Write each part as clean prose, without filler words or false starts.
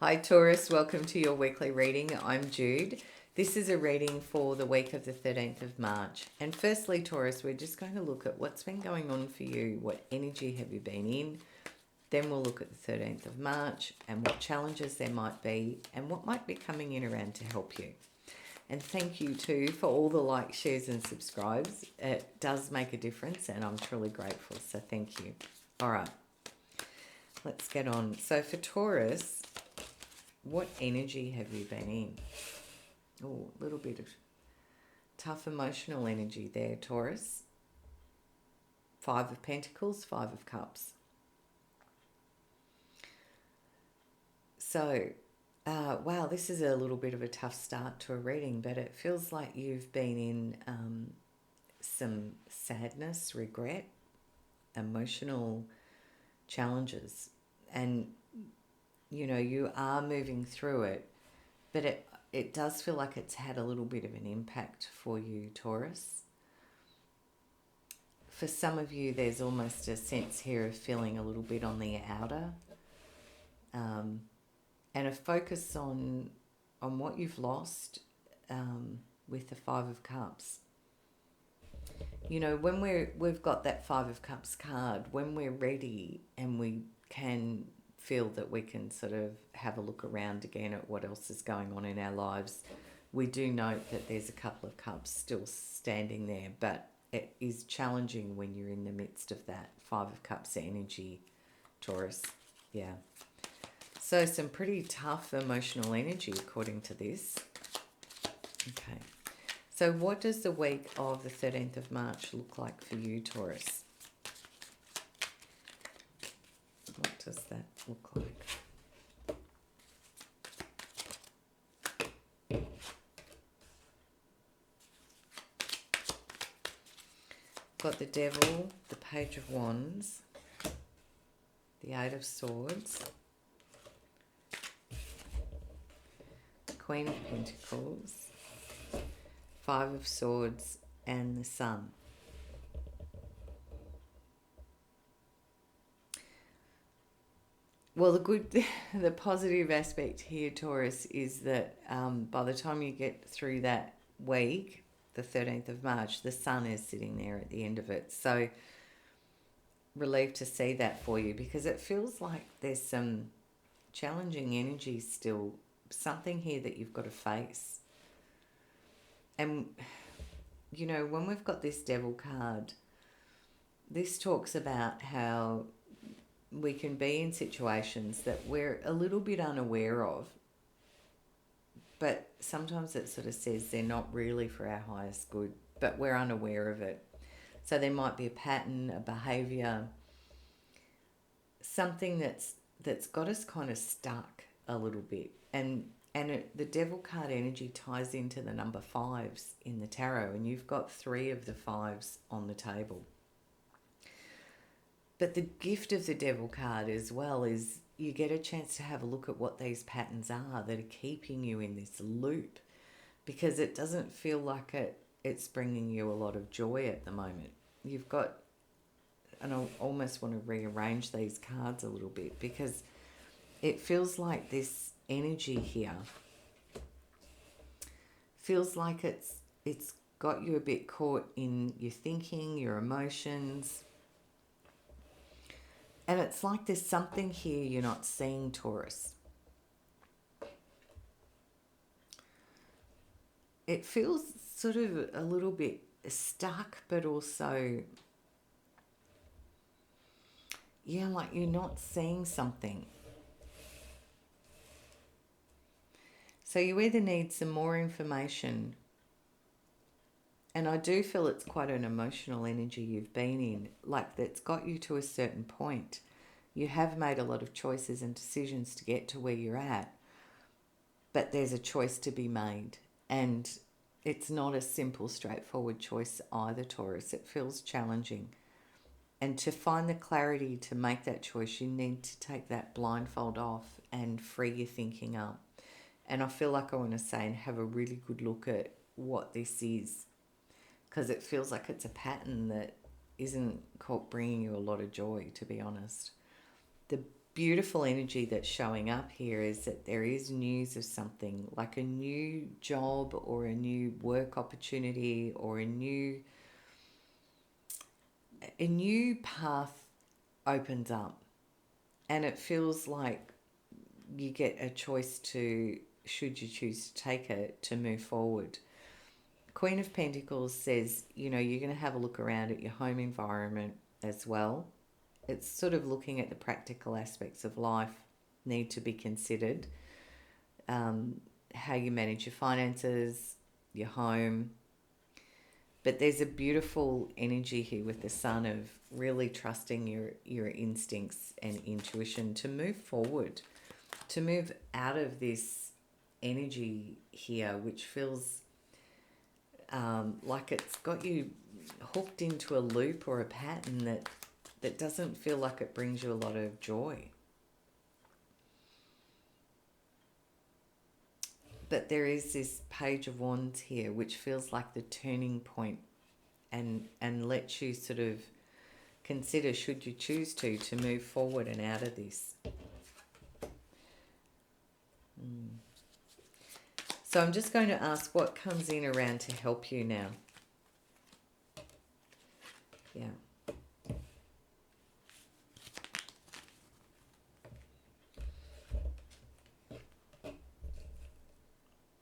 Hi Taurus, welcome to your weekly reading. I'm Jude. This is a reading for the week of the 13th of March. And firstly, Taurus, we're just going to look at what's been going on for you. What energy have you been in? Then we'll look at the 13th of March and what challenges there might be and what might be coming in around to help you. And thank you too for all the likes, shares and subscribes. It does make a difference and I'm truly grateful. So thank you. All right, let's get on. So for Taurus, what energy have you been in? Oh, a little bit of tough emotional energy there, Taurus. 5 of Pentacles, 5 of Cups. So, wow, this is a little bit of a tough start to a reading, but it feels like you've been in some sadness, regret, emotional challenges. And, you know, you are moving through it, but it does feel like it's had a little bit of an impact for you, Taurus. For some of you, there's almost a sense here of feeling a little bit on the outer, and a focus on what you've lost with the 5 of Cups. You know, when we've got that 5 of Cups card, when we're ready and we can feel that we can sort of have a look around again at what else is going on in our lives, we do note that there's a couple of cups still standing there, but it is challenging when you're in the midst of that 5 of Cups energy, Taurus. Yeah. So some pretty tough emotional energy according to this. Okay. So what does the week of the 13th of March look like for you, Taurus? What does that look like? Got the Devil, the Page of Wands, the 8 of Swords, Queen of Pentacles, 5 of Swords, and the Sun. Well, the positive aspect here, Taurus, is that by the time you get through that week, the 13th of March, the Sun is sitting there at the end of it. So relieved to see that for you, because it feels like there's some challenging energy still, something here that you've got to face. And, you know, when we've got this Devil card, this talks about how we can be in situations that we're a little bit unaware of, but sometimes it sort of says they're not really for our highest good, but we're unaware of it. So there might be a pattern, a behaviour, something that's got us kind of stuck a little bit. And the Devil card energy ties into the number 5s in the tarot, and you've got 3 of the 5s on the table. But the gift of the Devil card as well is you get a chance to have a look at what these patterns are that are keeping you in this loop, because it doesn't feel like it's bringing you a lot of joy at the moment. You've got, and I almost want to rearrange these cards a little bit, because it feels like this energy here feels like it's got you a bit caught in your thinking, your emotions. And it's like there's something here you're not seeing, Taurus. It feels sort of a little bit stuck, but also, yeah, like you're not seeing something. So you either need some more information, and I do feel it's quite an emotional energy you've been in, like that's got you to a certain point. You have made a lot of choices and decisions to get to where you're at, but there's a choice to be made. And it's not a simple, straightforward choice either, Taurus. It feels challenging. And to find the clarity to make that choice, you need to take that blindfold off and free your thinking up. And I feel like I want to say and have a really good look at what this is, because it feels like it's a pattern that isn't bringing you a lot of joy, to be honest. beautiful energy that's showing up here is that there is news of something, like a new job or a new work opportunity or a new path opens up, and it feels like you get a choice to, should you choose to take it, to move forward. Queen of Pentacles says, you're going to have a look around at your home environment as well. It's sort of looking at the practical aspects of life need to be considered. How you manage your finances, your home. But there's a beautiful energy here with the Sun of really trusting your instincts and intuition to move forward, to move out of this energy here, which feels like it's got you hooked into a loop or a pattern that doesn't feel like it brings you a lot of joy. But there is this Page of Wands here, which feels like the turning point, and lets you sort of consider, should you choose to move forward and out of this. So I'm just going to ask what comes in around to help you now. Yeah.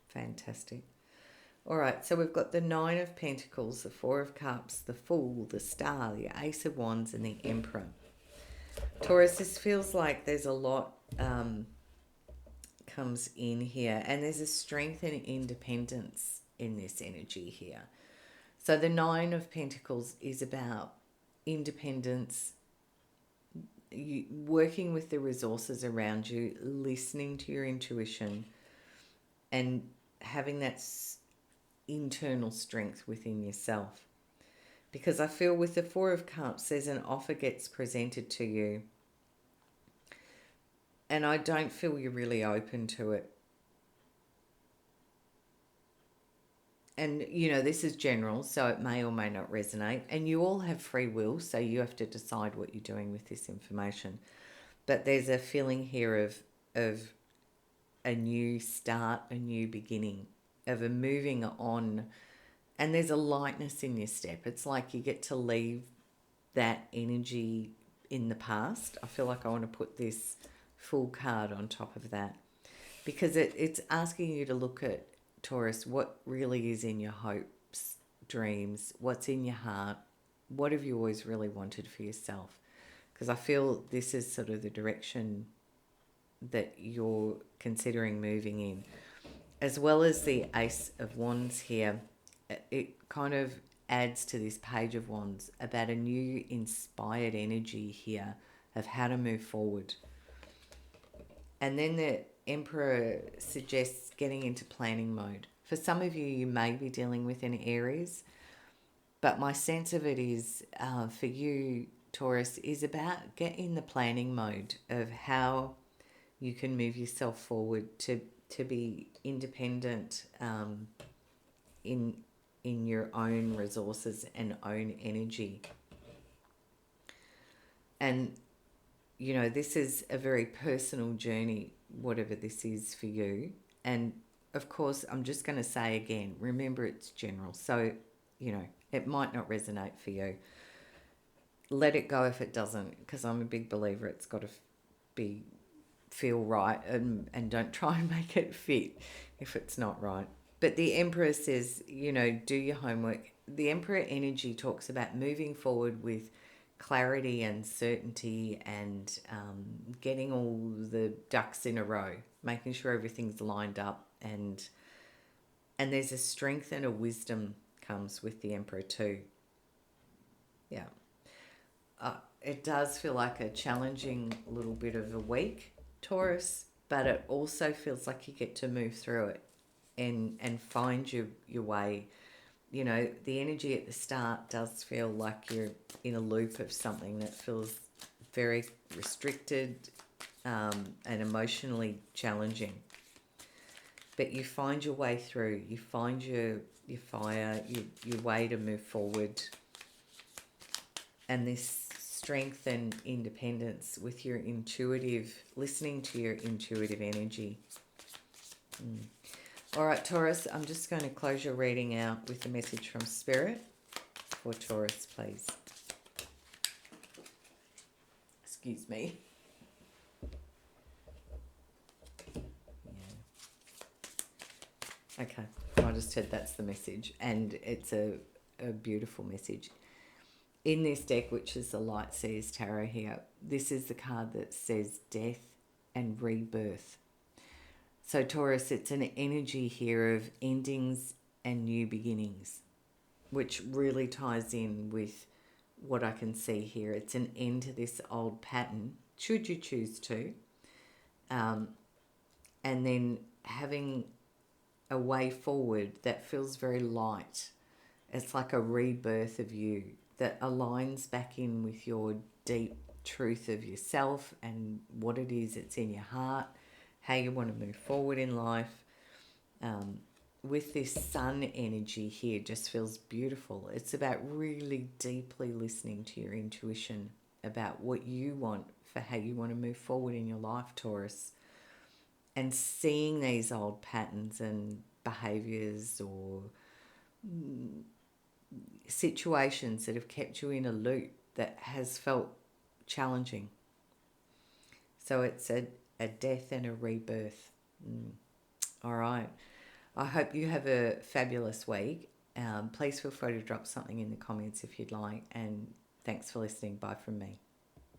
Fantastic. All right, so we've got the Nine of Pentacles, the Four of Cups, the Fool, the Star, the Ace of Wands, and the Emperor. Taurus, this feels like there's a lot comes in here, and there's a strength and independence in this energy here. So the Nine of Pentacles is about independence, you working with the resources around you, listening to your intuition, and having that internal strength within yourself. Because I feel with the Four of Cups, there's an offer gets presented to you, and I don't feel you're really open to it. And, this is general, so it may or may not resonate. And you all have free will, so you have to decide what you're doing with this information. But there's a feeling here of a new start, a new beginning, of a moving on. And there's a lightness in your step. It's like you get to leave that energy in the past. I feel like I want to put this Fool card on top of that, because it's asking you to look at, Taurus, what really is in your hopes, dreams, what's in your heart, what have you always really wanted for yourself? Because I feel this is sort of the direction that you're considering moving in. As well as the Ace of Wands here, it kind of adds to this Page of Wands about a new inspired energy here of how to move forward. And then the Emperor suggests getting into planning mode. For some of you, you may be dealing with an Aries, but my sense of it is, for you, Taurus, is about get in the planning mode of how you can move yourself forward to be independent in your own resources and own energy. And this is a very personal journey, whatever this is for you. And of course, I'm just going to say again, remember it's general. So, it might not resonate for you. Let it go if it doesn't, because I'm a big believer it's got to feel right, and don't try and make it fit if it's not right. But the Emperor says, do your homework. The Emperor energy talks about moving forward with clarity and certainty, and getting all the ducks in a row, making sure everything's lined up, and there's a strength and a wisdom comes with the Emperor too. Yeah. It does feel like a challenging little bit of a week, Taurus, but it also feels like you get to move through it and find your way. The energy at the start does feel like you're in a loop of something that feels very restricted and emotionally challenging. But you find your way through. You find your fire, your way to move forward. And this strength and independence with your listening to your intuitive energy. All right, Taurus, I'm just going to close your reading out with a message from Spirit for Taurus, please. Excuse me. Yeah. Okay, I just said that's the message, and it's a beautiful message. In this deck, which is the Light Seers Tarot here, this is the card that says death and rebirth. So Taurus, it's an energy here of endings and new beginnings, which really ties in with what I can see here. It's an end to this old pattern, should you choose to, and then having a way forward that feels very light. It's like a rebirth of you that aligns back in with your deep truth of yourself and what it is that's in your heart, how you want to move forward in life. With this sun energy here, just feels beautiful. It's about really deeply listening to your intuition about what you want for how you want to move forward in your life, Taurus, and seeing these old patterns and behaviors or situations that have kept you in a loop that has felt challenging. So it's a death and a rebirth. All right. I hope you have a fabulous week. Please feel free to drop something in the comments if you'd like. And thanks for listening. Bye from me.